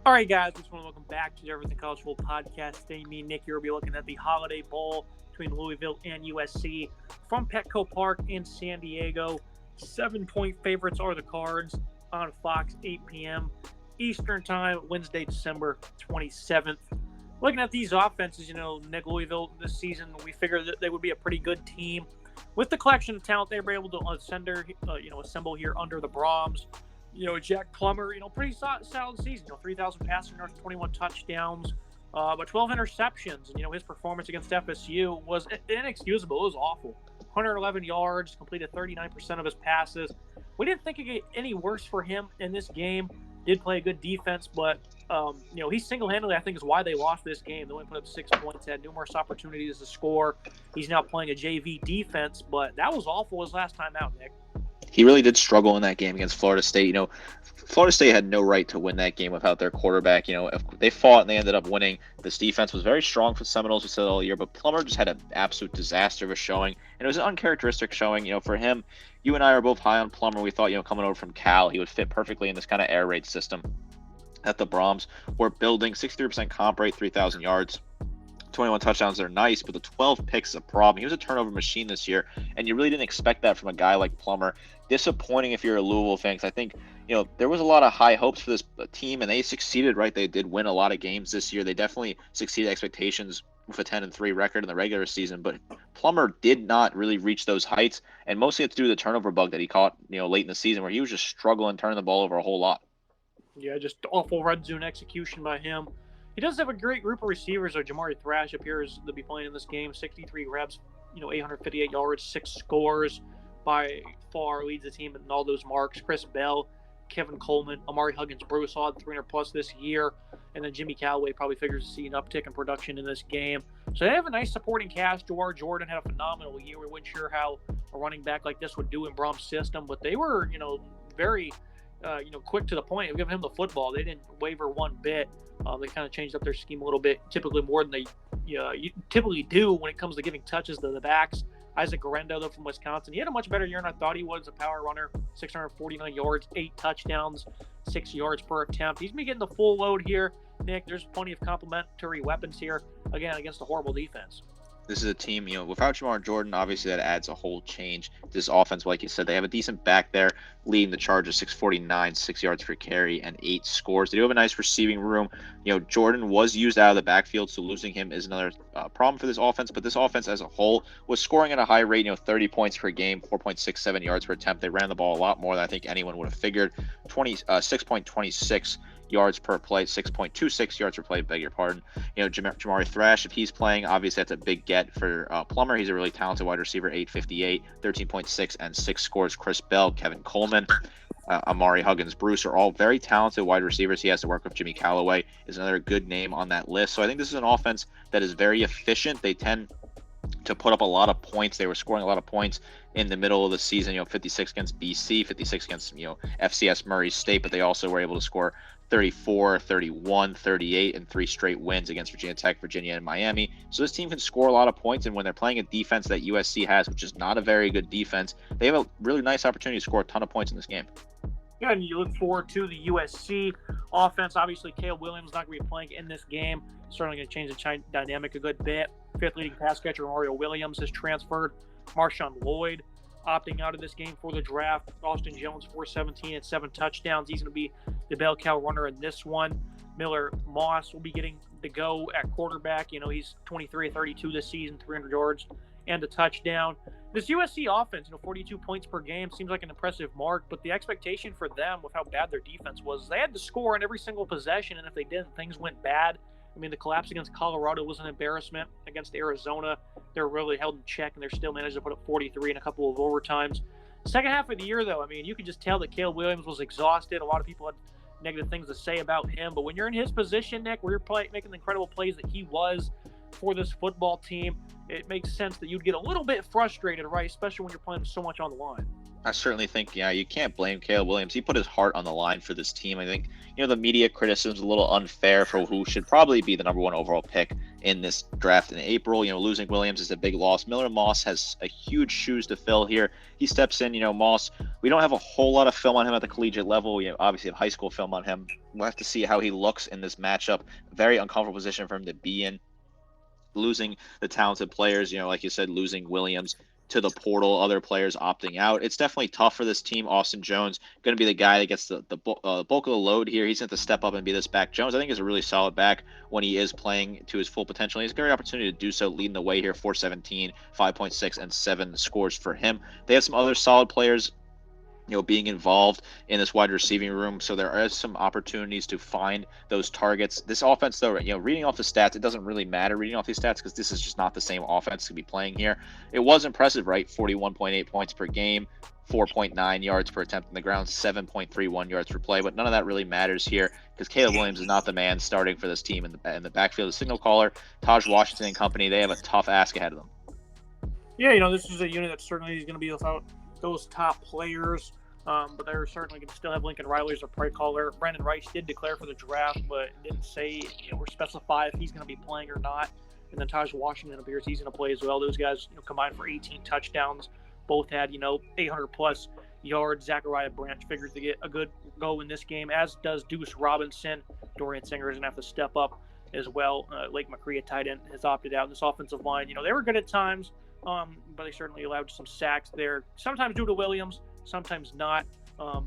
All right, guys, just want to welcome back to the Everything College Football Podcast. Today, me and Nick here will be looking at the Holiday Bowl between Louisville and USC from Petco Park in San Diego. 7-point favorites are the Cards on Fox, 8 p.m. Eastern Time, Wednesday, December 27th. Looking at these offenses, Nick, Louisville this season, we figured that they would be a pretty good team. With the collection of talent they were able to assemble here under the Brahms. Jack Plummer, pretty solid season. 3,000 passing yards, 21 touchdowns, but 12 interceptions. And, his performance against FSU was inexcusable. It was awful. 111 yards, completed 39% of his passes. We didn't think it could get any worse for him in this game. Did play a good defense, but, he single-handedly, I think, is why they lost this game. They only put up 6 points, had numerous opportunities to score. He's now playing a JV defense, but that was awful his last time out, Nick. He really did struggle in that game against Florida State. Florida State had no right to win that game without their quarterback. If they fought and they ended up winning, this defense was very strong for the Seminoles, we said all year, but Plummer just had an absolute disaster of a showing, and it was an uncharacteristic showing. For him, you and I are both high on Plummer. We thought, coming over from Cal, he would fit perfectly in this kind of air raid system that the Brahms were building. 63% comp rate, 3,000 yards. 21 touchdowns are nice, but the 12 picks is a problem. He was a turnover machine this year, and you really didn't expect that from a guy like Plummer. Disappointing if you're a Louisville fan, because I think, there was a lot of high hopes for this team, and they succeeded, right? They did win a lot of games this year. They definitely succeeded expectations with a 10-3 record in the regular season, but Plummer did not really reach those heights, and mostly it's due to the turnover bug that he caught, late in the season, where he was just struggling turning the ball over a whole lot. Yeah, just awful red zone execution by him. He does have a great group of receivers. Jamari Thrash appears to be playing in this game. 63 reps, 858 yards, 6 scores. By far leads the team in all those marks. Chris Bell, Kevin Coleman, Amari Huggins, Bruce all had 300-plus this year. And then Jimmy Callaway probably figures to see an uptick in production in this game. So they have a nice supporting cast. Jawar Jordan had a phenomenal year. We weren't sure how a running back like this would do in Brahms' system. But they were, very quick to the point of giving him the football. They didn't waver one bit. They kind of changed up their scheme a little bit, typically more than they typically do when it comes to giving touches to the backs. Isaac Garendo, though, from Wisconsin, he had a much better year than I thought he was. A power runner, 649 yards, 8 touchdowns, 6 yards per attempt. He's been getting the full load here, Nick. There's plenty of complementary weapons here, again, against a horrible defense. This is a team, without Jamar Jordan, obviously that adds a whole change to this offense. Like you said, they have a decent back there, leading the Chargers 649, 6 yards per carry, and 8 scores. They do have a nice receiving room. Jordan was used out of the backfield, so losing him is another problem for this offense. But this offense as a whole was scoring at a high rate, 30 points per game, 4.67 yards per attempt. They ran the ball a lot more than I think anyone would have figured. 6.26 yards per play, 6.26 yards per play, beg your pardon. Jamari Thrash, if he's playing, obviously that's a big get for Plummer. He's a really talented wide receiver, 858, 13.6, and 6 scores. Chris Bell, Kevin Coleman, Amari Huggins, Bruce are all very talented wide receivers. He has to work with. Jimmy Callaway is another good name on that list. So I think this is an offense that is very efficient. They tend to put up a lot of points. They were scoring a lot of points in the middle of the season, 56 against BC, 56 against, FCS Murray State, but they also were able to score 34, 31, 38, and 3 straight wins against Virginia Tech, Virginia, and Miami. So this team can score a lot of points, and when they're playing a defense that USC has, which is not a very good defense, they have a really nice opportunity to score a ton of points in this game. Yeah, and you look forward to the USC offense. Obviously, Caleb Williams not going to be playing in this game. Certainly going to change the dynamic a good bit. 5th leading pass catcher Mario Williams has transferred. Marshawn Lloyd opting out of this game for the draft. Austin Jones, 417 and 7 touchdowns. He's going to be the bell cow runner in this one. Miller Moss will be getting the go at quarterback. He's 23 of 32 this season, 300 yards and a touchdown. This USC offense, 42 points per game seems like an impressive mark, but the expectation for them with how bad their defense was, they had to score on every single possession, and if they didn't, things went bad. I mean, the collapse against Colorado was an embarrassment. Against Arizona, they're really held in check, and they're still managed to put up 43 in a couple of overtimes. Second half of the year, though, I mean, you could just tell that Caleb Williams was exhausted. A lot of people had negative things to say about him, but when you're in his position, Nick, where you're making the incredible plays that he was for this football team, it makes sense that you'd get a little bit frustrated, right? Especially when you're playing so much on the line. I certainly think, yeah, you can't blame Caleb Williams. He put his heart on the line for this team. I think, the media criticism is a little unfair for who should probably be the number one overall pick in this draft in April. Losing Williams is a big loss. Miller Moss has a huge shoes to fill here. He steps in, Moss, we don't have a whole lot of film on him at the collegiate level. Obviously have high school film on him. We'll have to see how he looks in this matchup. Very uncomfortable position for him to be in. Losing the talented players, like you said, losing Williams to the portal, other players opting out. It's definitely tough for this team. Austin Jones going to be the guy that gets the bulk of the load here. He's going to step up and be this back. Jones, I think, is a really solid back when he is playing to his full potential. He has a great opportunity to do so, leading the way here. 417, 5.6, and 7 scores for him. They have some other solid players being involved in this wide receiving room. So there are some opportunities to find those targets. This offense, though, reading off the stats, it doesn't really matter reading off these stats because this is just not the same offense to be playing here. It was impressive, right? 41.8 points per game, 4.9 yards per attempt on the ground, 7.31 yards per play. But none of that really matters here because Caleb Williams is not the man starting for this team in the backfield. The signal caller, Taj Washington and company, they have a tough ask ahead of them. Yeah, this is a unit that certainly is going to be without those top players. But they're certainly going to still have Lincoln Riley as a play caller. Brandon Rice did declare for the draft, but didn't say or specify if he's going to be playing or not. And then Taj Washington appears he's going to play as well. Those guys combined for 18 touchdowns. Both had 800-plus yards. Zachariah Branch figures to get a good go in this game, as does Deuce Robinson. Dorian Singer is going to have to step up as well. Lake McCree, tight end, has opted out in this offensive line. They were good at times, but they certainly allowed some sacks there, sometimes due to Williams, sometimes not.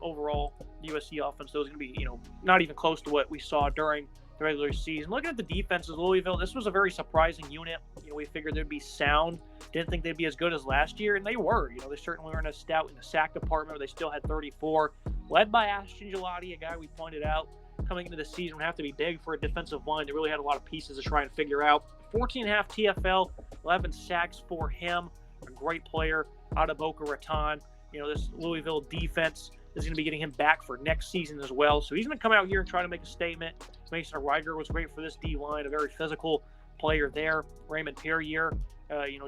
Overall, the USC offense, though, is going to be, not even close to what we saw during the regular season. Looking at the defenses, Louisville, this was a very surprising unit. We figured they'd be sound. Didn't think they'd be as good as last year, and they were. They certainly weren't as stout in the sack department. They still had 34, led by Ashton Gelati, a guy we pointed out coming into the season would have to be big for a defensive line. They really had a lot of pieces to try and figure out. 14.5 TFL, 11 sacks for him. A great player out of Boca Raton. This Louisville defense is going to be getting him back for next season as well. So he's going to come out here and try to make a statement. Mason Riger was great for this D-line, a very physical player there. Raymond Perrier,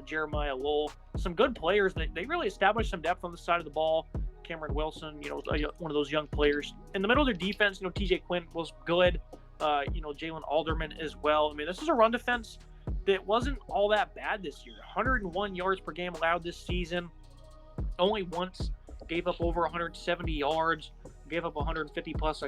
Jeremiah Lowell. Some good players. They really established some depth on the side of the ball. Cameron Wilson, one of those young players. In the middle of their defense, TJ Quinn was good. Jalen Alderman as well. I mean, this is a run defense that wasn't all that bad this year. 101 yards per game allowed this season. Only once gave up over 170 yards, gave up 150 plus,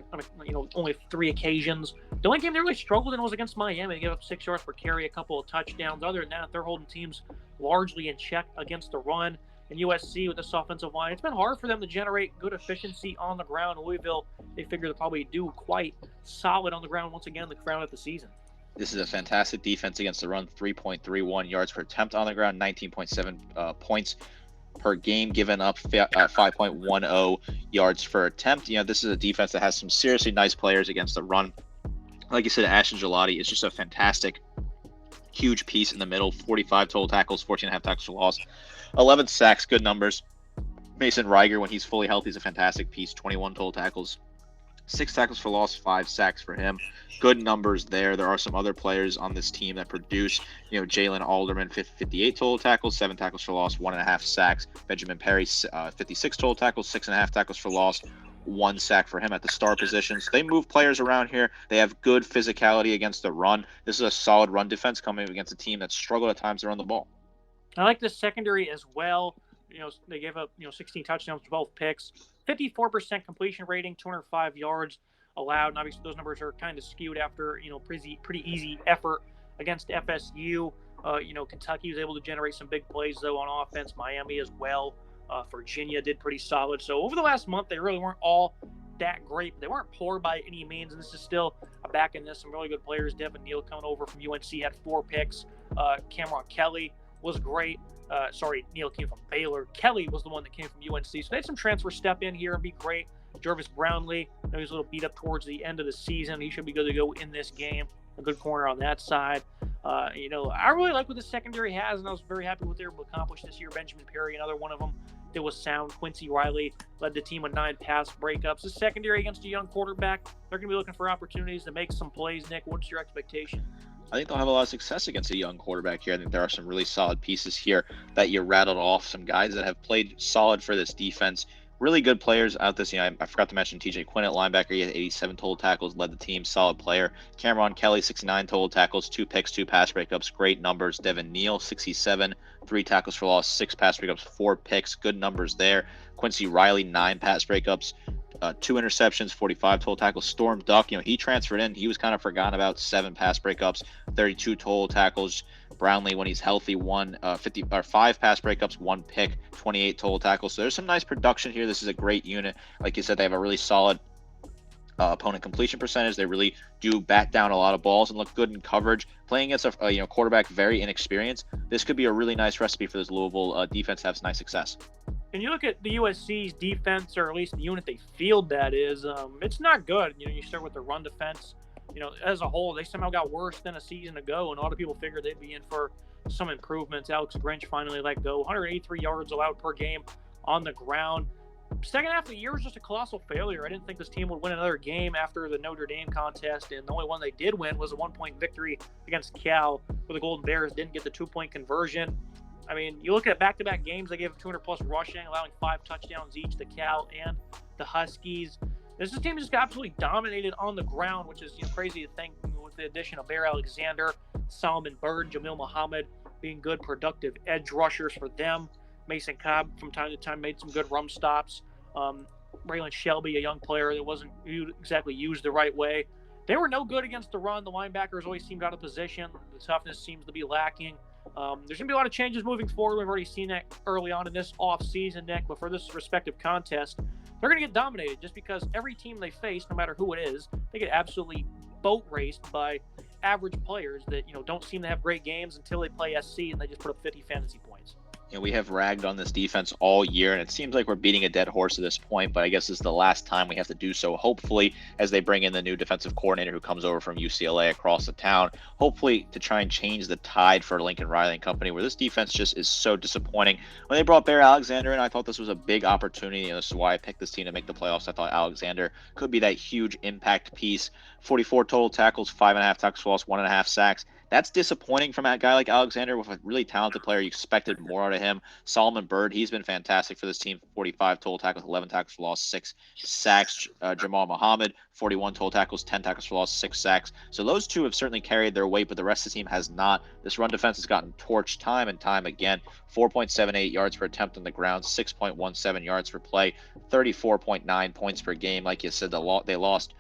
only 3 occasions. The only game they really struggled in was against Miami. They gave up 6 yards per carry, a couple of touchdowns. Other than that, they're holding teams largely in check against the run. And USC with this offensive line, it's been hard for them to generate good efficiency on the ground. Louisville, they figure they'll probably do quite solid on the ground once again to round out the season. This is a fantastic defense against the run, 3.31 yards per attempt on the ground, 19.7 points per game, given up 5.10 yards per attempt. This is a defense that has some seriously nice players against the run. Like you said, Ashton Gelati is just a fantastic, huge piece in the middle. 45 total tackles, 14.5 tackles for loss, 11 sacks, good numbers. Mason Riger, when he's fully healthy, is a fantastic piece. 21 total tackles, 6 tackles for loss, 5 sacks for him. Good numbers there. There are some other players on this team that produce. Jalen Alderman, 58 total tackles, 7 tackles for loss, 1.5 sacks. Benjamin Perry, 56 total tackles, 6.5 tackles for loss, 1 sack for him at the star positions. They move players around here. They have good physicality against the run. This is a solid run defense coming against a team that struggled at times to run the ball. I like the secondary as well. They gave up 16 touchdowns, 12 picks, 54% completion rating, 205 yards allowed. And obviously those numbers are kind of skewed after pretty easy effort against FSU. Kentucky was able to generate some big plays though on offense. Miami as well. Virginia did pretty solid. So over the last month, they really weren't all that great, but they weren't poor by any means. And this is still a back in this. Some really good players. Devin Neal coming over from UNC had 4 picks. Cameron Kelly was great. Neal came from Baylor. Kelly was the one that came from UNC. So they had some transfers step in here and be great. Jervis Brownlee, he was a little beat up towards the end of the season. He should be good to go in this game. A good corner on that side. I really like what the secondary has, and I was very happy with what they were able to accomplish this year. Benjamin Perry, another one of them that was sound. Quincy Riley led the team with 9 pass breakups. The secondary against a young quarterback, they're going to be looking for opportunities to make some plays. Nick, what's your expectation? I think they'll have a lot of success against a young quarterback here. I think there are some really solid pieces here that you rattled off. Some guys that have played solid for this defense. Really good players out this. I forgot to mention TJ Quinn at linebacker. He had 87 total tackles, led the team, solid player. Cameron Kelly, 69 total tackles, 2 picks, 2 pass breakups, great numbers. Devin Neal, 67, 3 tackles for loss, 6 pass breakups, 4 picks, good numbers there. Quincy Riley, 9 pass breakups, 2 interceptions, 45 total tackles. Storm Duck, he transferred in. He was kind of forgotten about. 7 pass breakups, 32 total tackles. Brownlee, when he's healthy, 5 pass breakups, 1 pick, 28 total tackles. So there's some nice production here. This is a great unit. Like you said, they have a really solid opponent completion percentage. They really do bat down a lot of balls and look good in coverage. Playing against a quarterback very inexperienced, this could be a really nice recipe for this Louisville defense to have some nice success. And you look at the USC's defense, or at least the unit they field, that is, it's not good. You start with the run defense. As a whole, they somehow got worse than a season ago, and a lot of people figured they'd be in for some improvements. Alex Grinch finally let go. 183 yards allowed per game on the ground. Second half of the year was just a colossal failure. I didn't think this team would win another game after the Notre Dame contest, and the only one they did win was a 1-point victory against Cal, where the Golden Bears didn't get the 2-point conversion. I mean, you look at back-to-back games, they gave 200-plus rushing, allowing 5 touchdowns each to Cal and the Huskies. This team just got absolutely dominated on the ground, which is crazy to think, with the addition of Bear Alexander, Solomon Byrd, Jamil Muhammad being good, productive edge rushers for them. Mason Cobb, from time to time, made some good run stops. Braylon Shelby, a young player that wasn't exactly used the right way. They were no good against the run. The linebackers always seemed out of position. The toughness seems to be lacking. There's going to be a lot of changes moving forward. We've already seen that early on in this offseason, Nick. But for this respective contest, they're going to get dominated just because every team they face, no matter who it is, they get absolutely boat raced by average players that don't seem to have great games until they play SC and they just put up 50 fantasy points. We have ragged on this defense all year, and it seems like we're beating a dead horse at this point, but I guess this is the last time we have to do so, hopefully, as they bring in the new defensive coordinator who comes over from UCLA across the town, hopefully to try and change the tide for Lincoln Riley and company, where this defense just is so disappointing. When they brought Bear Alexander in, I thought this was a big opportunity, and this is why I picked this team to make the playoffs. I thought Alexander could be that huge impact piece. 44 total tackles, 5.5 tackles for loss, 1.5 sacks. That's disappointing from a guy like Alexander with a really talented player. You expected more out of him. Solomon Byrd, he's been fantastic for this team. 45 total tackles, 11 tackles for loss, 6 sacks. Jamal Muhammad, 41 total tackles, 10 tackles for loss, 6 sacks. So those two have certainly carried their weight, but the rest of the team has not. This run defense has gotten torched time and time again. 4.78 yards per attempt on the ground, 6.17 yards per play, 34.9 points per game. Like you said, they lost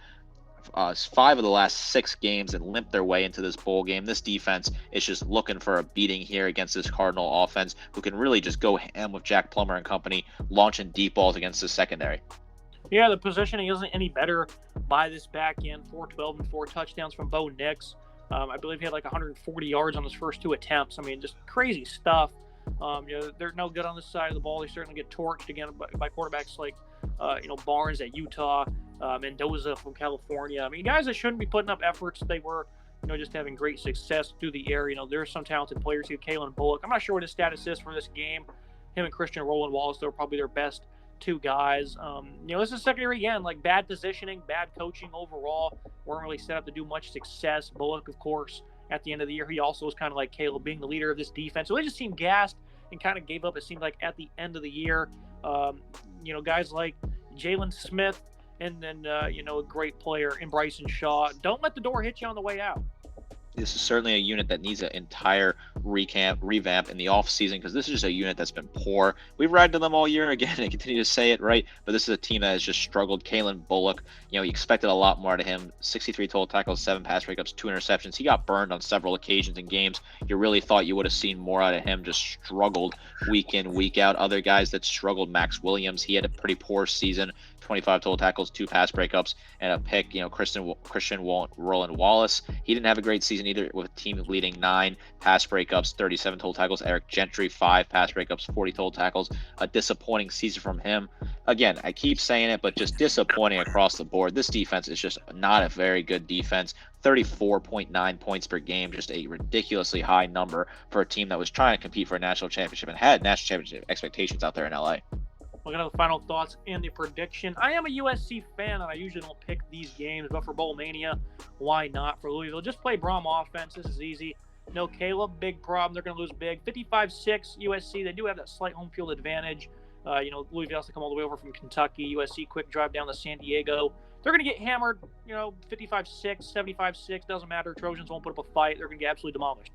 5 of the last 6 games and limped their way into this bowl game. This defense is just looking for a beating here against this Cardinal offense, who can really just go ham with Jack Plummer and company, launching deep balls against the secondary. Yeah, the positioning isn't any better by this back end. 412 and 4 touchdowns from Bo Nix. I believe he had like 140 yards on his first 2 attempts. I mean, just crazy stuff. They're no good on this side of the ball. They certainly get torched again by quarterbacks like Barnes at Utah, Mendoza from California. I mean, guys that shouldn't be putting up efforts. They were, just having great success through the air. There's some talented players here. Kalen Bullock. I'm not sure what his status is for this game. Him and Christian Roland Wallace, they're probably their best 2 guys. This is secondary again, like bad positioning, bad coaching overall. Weren't really set up to do much success. Bullock, of course, at the end of the year, he also was kind of like Caleb, being the leader of this defense. So they just seemed gassed and kind of gave up, it seemed like, at the end of the year. Guys like Jalen Smith and then, a great player in Bryson Shaw. Don't let the door hit you on the way out. This is certainly a unit that needs an entire revamp in the offseason, because this is just a unit that's been poor. We've ragged on them all year again and continue to say it, right? But this is a team that has just struggled. Kalen Bullock, you expected a lot more out of him. 63 total tackles, 7 pass breakups, 2 interceptions. He got burned on several occasions in games. You really thought you would have seen more out of him. Just struggled week in, week out. Other guys that struggled, Max Williams, he had a pretty poor season. 25 total tackles, 2 pass breakups, and a pick. Christian Roland Wallace, he didn't have a great season either, with a team leading 9 pass breakups, 37 total tackles. Eric Gentry, 5 pass breakups, 40 total tackles. A disappointing season from him. Again, I keep saying it, but just disappointing across the board. This defense is just not a very good defense. 34.9 points per game, just a ridiculously high number for a team that was trying to compete for a national championship and had national championship expectations out there in LA. Looking at the final thoughts and the prediction. I am a USC fan, and I usually don't pick these games, but for Bowl Mania, why not? For Louisville, just play Brom offense. This is easy. No Caleb, big problem. They're going to lose big. 55-6 USC. They do have that slight home field advantage. Louisville has to come all the way over from Kentucky. USC quick drive down to San Diego. They're going to get hammered, 55-6, 75-6. Doesn't matter. Trojans won't put up a fight. They're going to get absolutely demolished.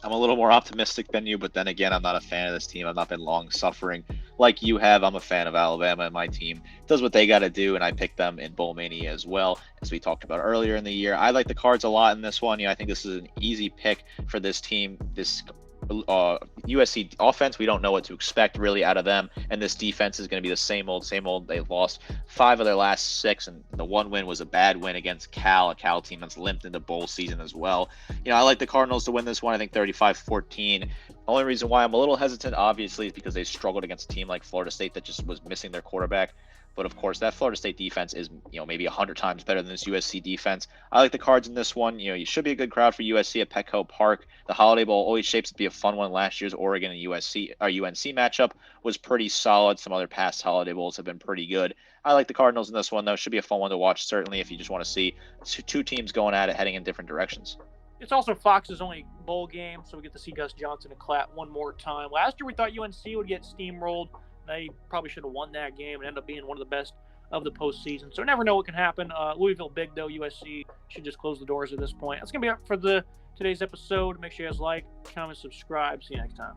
I'm a little more optimistic than you, but then again, I'm not a fan of this team. I've not been long suffering like you have. I'm a fan of Alabama, and my team does what they got to do, and I picked them in Bowl Mania as well, as we talked about earlier in the year. I like the Cards a lot in this one. I think this is an easy pick for this team. This USC offense, we don't know what to expect really out of them, and this defense is going to be the same old. They lost 5 of their last 6, and the one win was a bad win against Cal, a Cal team that's limped into bowl season as well. I like the Cardinals to win this one. I think 35-14. The only reason why I'm a little hesitant, obviously, is because they struggled against a team like Florida State that just was missing their quarterback. But of course, that Florida State defense is, maybe 100 times better than this USC defense. I like the Cards in this one. You should be a good crowd for USC at Petco Park. The Holiday Bowl always shapes to be a fun one. Last year's Oregon and UNC matchup was pretty solid. Some other past Holiday Bowls have been pretty good. I like the Cardinals in this one, though. Should be a fun one to watch, certainly, if you just want to see two teams going at it, heading in different directions. It's also Fox's only bowl game, so we get to see Gus Johnson and Klatt one more time. Last year, we thought UNC would get steamrolled. They probably should have won that game and end up being one of the best of the postseason. So never know what can happen. Louisville big, though. USC should just close the doors at this point. That's going to be it for today's episode. Make sure you guys like, comment, subscribe. See you next time.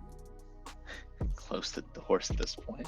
Close the doors at this point.